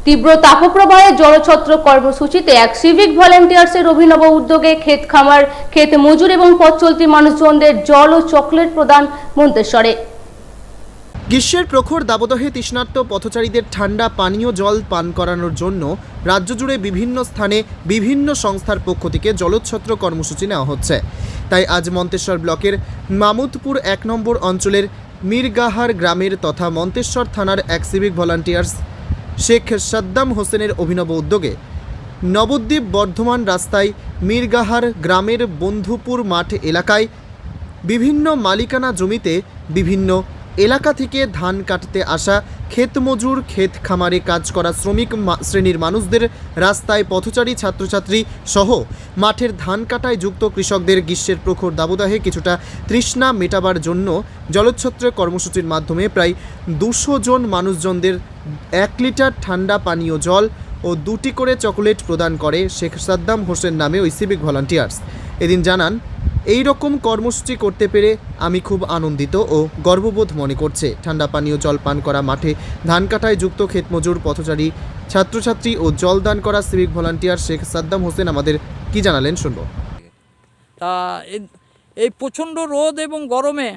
তীব্র তাপপ্রবাহে জলছত্র কর্মসূচিতে এক সিভিক ভলেন্টিয়ার্সের অভিনব উদ্যোগে ক্ষেত খামার, ক্ষেত মজুর এবং পথ চলতি মানুষজনদের জল ও চকলেট প্রদান মন্তেশ্বরে। গ্রীষ্মের প্রখর দাবদাহে তৃষ্ণার্ত পথচারীদের ঠান্ডা পানীয় জল পান করানোর জন্য রাজ্য জুড়ে বিভিন্ন স্থানে বিভিন্ন সংস্থার পক্ষ থেকে জলছত্র কর্মসূচি নেওয়া হচ্ছে। তাই আজ মন্তেশ্বর ব্লকের মামুদপুর 1 নম্বর অঞ্চলের মিরগাহার গ্রামের তথা মন্তেশ্বর থানার এক সিভিক ভলান্টিয়ার্স শেখ সাদ্দাম হোসেনের অভিনব উদ্যোগে নবদ্বীপ বর্ধমান রাস্তায় মিরগাহার গ্রামের বন্ধুপুর মাঠ এলাকায় বিভিন্ন মালিকানা জমিতে বিভিন্ন এলাকা থেকে ধান কাটতে আসা ক্ষেত মজুর, ক্ষেত খামারে কাজ করা শ্রমিক শ্রেণীর মানুষদের, রাস্তায় পথচারী ছাত্রছাত্রী সহ মাঠের ধান কাটায় যুক্ত কৃষকদের গ্রীষ্মের প্রখর দাবদাহে কিছুটা তৃষ্ণা মেটাবার জন্য জলছত্র কর্মসূচির মাধ্যমে প্রায় 200 জন মানুষজনদের 1 লিটার ঠান্ডা পানীয় জল ও 2টি করে চকোলেট প্রদান করে শেখ সাদ্দাম হোসেন নামে ওই সিভিক ভলান্টিয়ার্স। এদিন জানান, এই রকম কর্মসূচি করতে পেরে আমি খুব আনন্দিত ও গর্ববোধ মনে করছে। ঠান্ডা পানীয় জল পান করা, মাঠে ধান কাটায় যুক্ত ক্ষেতমজুর, পথচারী, ছাত্রছাত্রী ও জল দান করা সিভিক ভলান্টিয়ার শেখ সাদ্দাম হোসেন আমাদের কি জানালেন শুনব। তা এই প্রচণ্ড রোদ এবং গরমে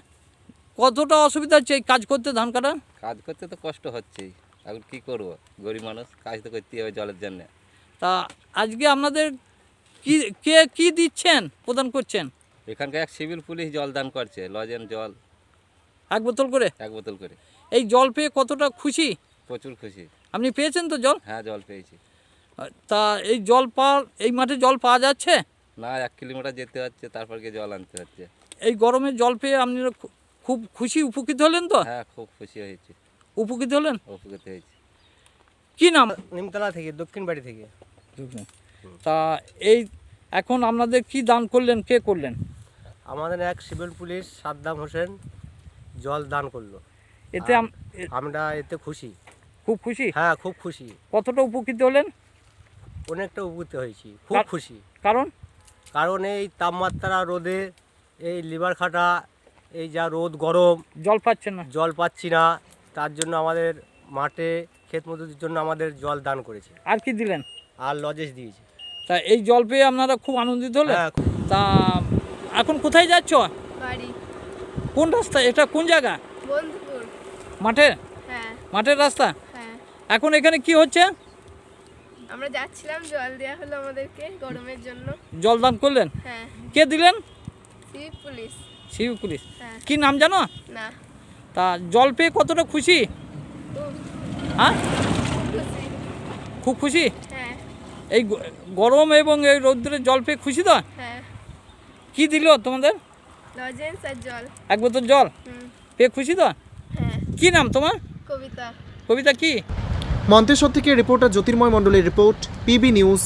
কতটা অসুবিধা হচ্ছে এই কাজ করতে, ধান কাটা? কাজ করতে তো কষ্ট হচ্ছেই, এখন কী করবো, গরিব মানুষ, কাজ তো করতেই হবে জলের জন্য। তা আজকে আপনাদের কি দিচ্ছেন, প্রদান করছেন? এখানকার এক সিভিল পুলিশ জল দান করছে, লজেন জল 1 বোতল করে। 1 বোতল করে। এই জল পেয়ে কতটা খুশি? প্রচুর খুশি। আপনি পেয়েছেন তো জল? হ্যাঁ, জল পেয়েছি। তা এই জল এই মাঠে জল পাওয়া যাচ্ছে না, 1 কিলোমিটার যেতে হচ্ছে, তারপর গিয়ে জল আনতে হচ্ছে। এই গরমে জল পেয়ে আপনারা খুব খুশি, উপকৃত হলেন তো? হ্যাঁ, খুব খুশি হয়েছি, উপকৃত হলেন। উপকৃত হয়েছি। কি নাম? নিমতলা থেকে, দক্ষিণ বাড়ি থেকে। তা এখন আপনাদের কি দান করলেন, কে করলেন? আমাদের এক সিভিল পুলিশ সাদ্দাম হোসেন জল দান করলো। এতে আমরা এতে খুশি, খুব খুশি। হ্যাঁ খুব খুশি। কতটা উপকৃত হলেন? অনেকটা উপকৃত হয়েছি, খুব খুশি। কারণ এই তাপমাত্রা রোদে, এই লিভার খাটা, এই যা রোদ গরম, জল পাচ্ছেন না, জল পাচ্ছি না, তার জন্য আমাদের মাঠে ক্ষেত মজুরির জন্য আমাদের জল দান করেছে। আর কি দিলেন? আর লজেস দিয়েছে। তা এই জল পেয়ে আপনারা খুব আনন্দিত হলেন? হ্যাঁ। তা এখন কোথায় যাচ্ছ? বাড়ি। কোন রাস্তা এটা, কোন জায়গা? বন্ধুপুর। মাঠের? হ্যাঁ। মাঠের রাস্তা। হ্যাঁ। এখন এখানে কি হচ্ছে? আমরা যাচ্ছিলাম, জল দেওয়া হলো আমাদেরকে গরমের জন্য। জল দান করলেন? হ্যাঁ। কে দিলেন? Civic police. Civic police. হ্যাঁ। কি নাম জানো? না। তা জল পেয়ে কতটা খুশি? খুব হ্যাঁ, খুশি। খুব খুশি। হ্যাঁ। এই গরম এবং এই রৌদ্রে জল পেয়ে খুশি তো? হ্যাঁ। কি দিল তোমাদের? লজেন্স আর জল। 1 বোতল জল পেয়ে খুশি তো? হ্যাঁ। কি নাম তোমার? কবিতা। কবিতা কি? মন্তেশ্বর থেকে রিপোর্টার জ্যোতির্ময় মণ্ডলের রিপোর্ট, পিবি নিউজ।